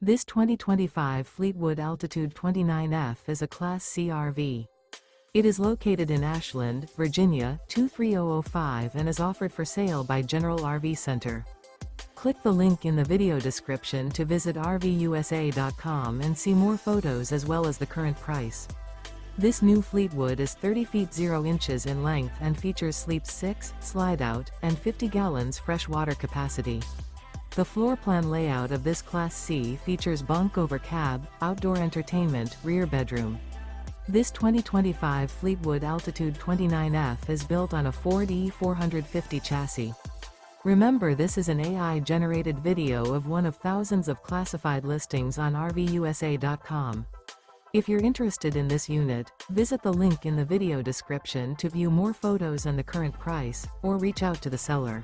This 2025 Fleetwood Altitude 29F is a Class C RV. It is located in Ashland, Virginia, 23005 and is offered for sale by General RV Center. Click the link in the video description to visit RVUSA.com and see more photos as well as the current price. This new Fleetwood is 30 feet 0 inches in length and features sleep 6, Slideout, and 50 gallons fresh water capacity. The floor plan layout of this Class C features bunk over cab, outdoor entertainment, rear bedroom. This 2025 Fleetwood Altitude 29F is built on a Ford E450 chassis. Remember, this is an AI-generated video of one of thousands of classified listings on RVUSA.com. If you're interested in this unit, visit the link in the video description to view more photos and the current price, or reach out to the seller.